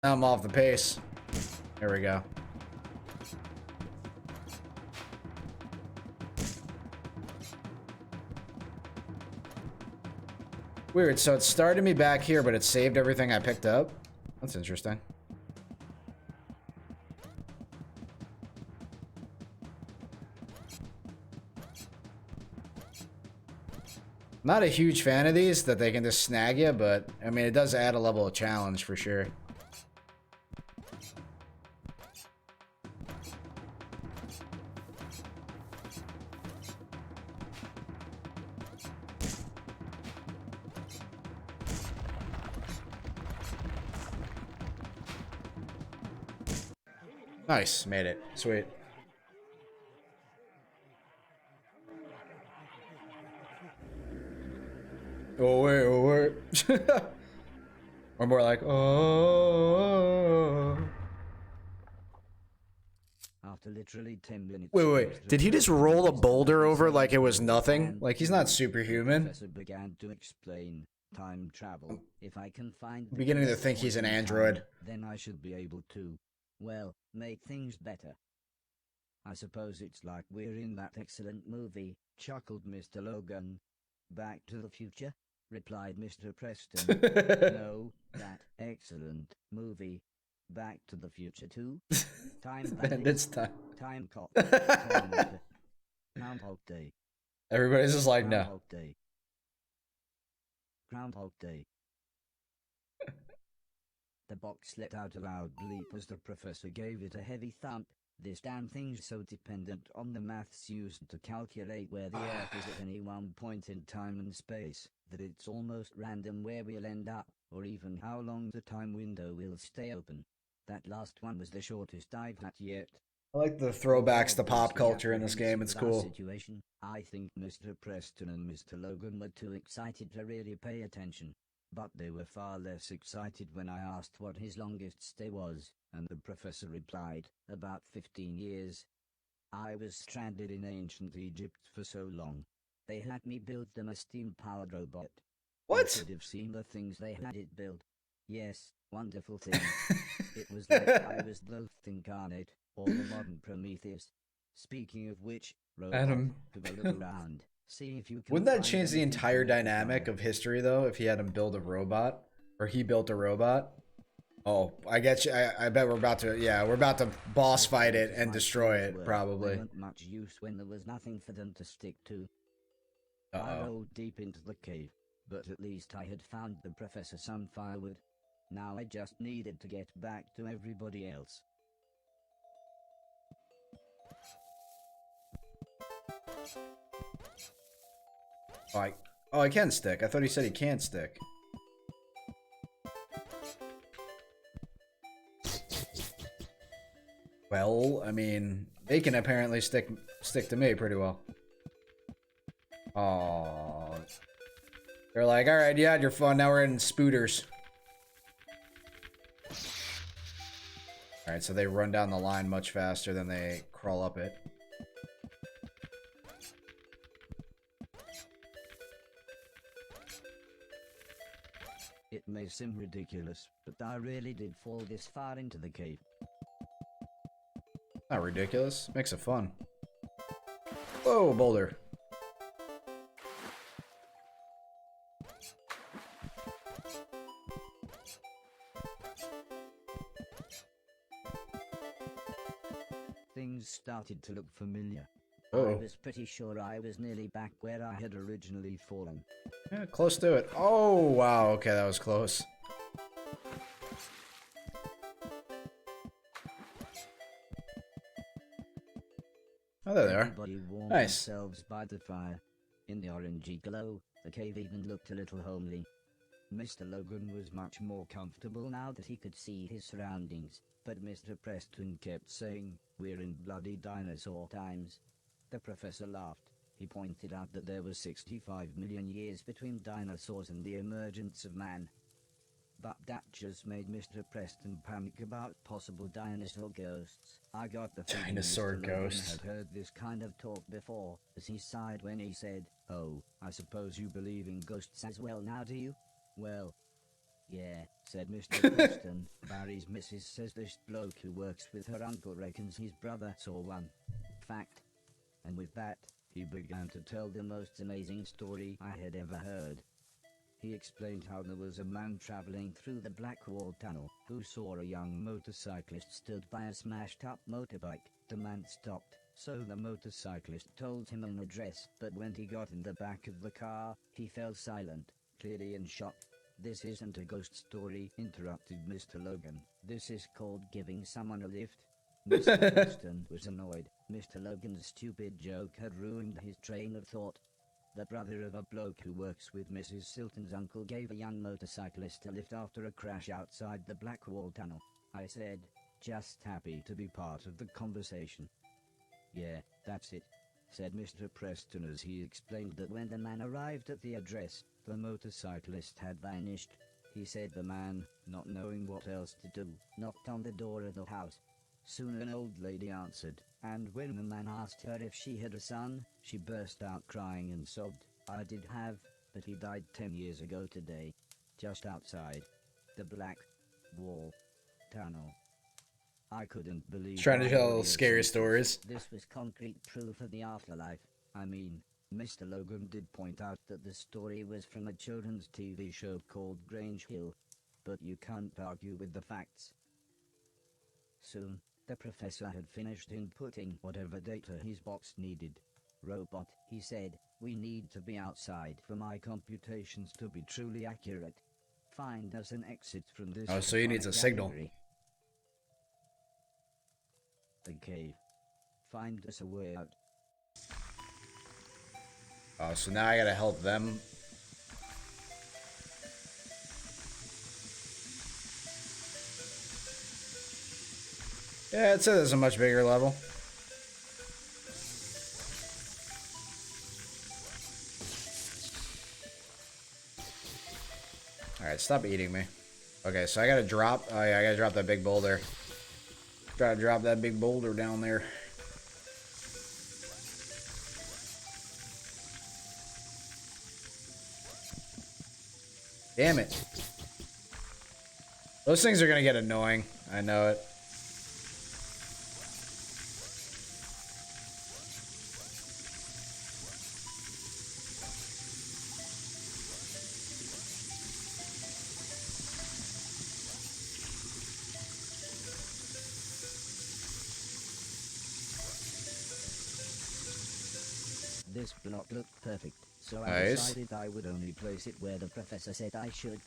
Now I'm off the pace. There we go. Weird, so it started me back here, but it saved everything I picked up? That's interesting. Not a huge fan of these, that they can just snag you, but, I mean, it does add a level of challenge for sure. Nice, made it. Sweet. Oh wait, oh wait. Or more like, oh. After literally 10 minutes. Wait. Did he just roll a boulder over like it was nothing? Like he's not superhuman. Professor began to explain time travel. If I can find I'm beginning to think he's an android. Then I should be able to, well, make things better. I suppose it's like we're in that excellent movie, chuckled Mr. Logan. Back to the Future? Replied Mr. Preston. No, that excellent movie. Back to the Future 2? Time It's time. Time cop. Groundhog Day. Everybody's just like, no. Groundhog Day. Groundhog Day. The box let out a loud bleep as the professor gave it a heavy thump. This damn thing's so dependent on the maths used to calculate where the Earth is at any one point in time and space, that it's almost random where we'll end up, or even how long the time window will stay open. That last one was the shortest I've had yet. I like the throwbacks to pop culture in this game. It's cool. Situation. I think Mr. Preston and Mr. Logan were too excited to really pay attention. But they were far less excited when I asked what his longest stay was, and the professor replied, about 15 years. I was stranded in ancient Egypt for so long. They had me build them a steam-powered robot. What? You could have seen the things they had it build. Yes, wonderful things. It was like I was Thoth incarnate, or the modern Prometheus. Speaking of which, robot, Adam. have a look around. See if you can. Wouldn't that change the entire dynamic of history, though, if he had him build a robot? Or he built a robot? Oh, I get you. I bet we're about to, yeah, we're about to boss fight it and destroy it, probably. They weren't much use when there was nothing for them to stick to. I rolled deep into the cave, but at least I had found the professor some firewood. Now I just needed to get back to everybody else. Oh, I can stick. I thought he said he can't stick. Well, I mean, they can apparently stick to me pretty well. Oh, they're like, all right, you had your fun. Now we're in spooters. All right, so they run down the line much faster than they crawl up it. It may seem ridiculous, but I really did fall this far into the cave. Not ridiculous. Makes it fun. Whoa, boulder. Things started to look familiar. Uh-oh. I was pretty sure I was nearly back where I had originally fallen. Yeah, close to it. Oh, wow. Okay, that was close. Oh, there they are. Everybody warmed Nice. themselves by the fire. In the orangey glow, the cave even looked a little homely. Mr. Logan was much more comfortable now that he could see his surroundings, but Mr. Preston kept saying, "We're in bloody dinosaur times." The professor laughed. He pointed out that there was 65 million years between dinosaurs and the emergence of man. But that just made Mr. Preston panic about possible dinosaur ghosts. I got the feeling Dinosaur Mr. Logan ghosts. had heard this kind of talk before, as he sighed when he said, "Oh, I suppose you believe in ghosts as well now, do you?" "Well, yeah, said Mr. Preston. Barry's missus says this bloke who works with her uncle reckons his brother saw one. Fact. And with that, he began to tell the most amazing story I had ever heard. He explained how there was a man traveling through the Black Wall Tunnel who saw a young motorcyclist stood by a smashed-up motorbike. The man stopped, so the motorcyclist told him an address, but when he got in the back of the car, he fell silent, clearly in shock. "This isn't a ghost story," interrupted Mr. Logan. "This is called giving someone a lift." Mr. Preston was annoyed. Mr. Logan's stupid joke had ruined his train of thought. The brother of a bloke who works with Mrs. Silton's uncle gave a young motorcyclist a lift after a crash outside the Black Wall Tunnel. I said, just happy to be part of the conversation. "Yeah, that's it," said Mr. Preston as he explained that when the man arrived at the address, the motorcyclist had vanished. He said the man, not knowing what else to do, knocked on the door of the house. Soon an old lady answered, and when the man asked her if she had a son, she burst out crying and sobbed. "I did have, but he died 10 years ago today, just outside the Black Wall Tunnel." I couldn't believe Trying to my tell audience scary said stories. this was concrete proof of the afterlife. I mean, Mr. Logan did point out that the story was from a children's TV show called Grange Hill, but you can't argue with the facts. Soon, the professor had finished inputting whatever data his box needed. "Robot," he said, "we need to be outside for my computations to be truly accurate. Find us an exit from this." Oh, so he needs a signal. gallery." The cave. Find us a way out. Oh, so now I gotta help them. Yeah, it says it's a much bigger level. Alright, stop eating me. Okay, so I gotta drop. Oh yeah, I gotta drop that big boulder. Try to drop that big boulder down there. Damn it. Those things are gonna get annoying. I know it. This block looked perfect, so I Nice. decided I would only place it where the professor said I should.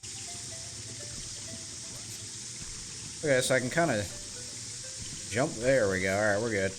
Okay, so I can kind of jump. There we go. Alright, we're good.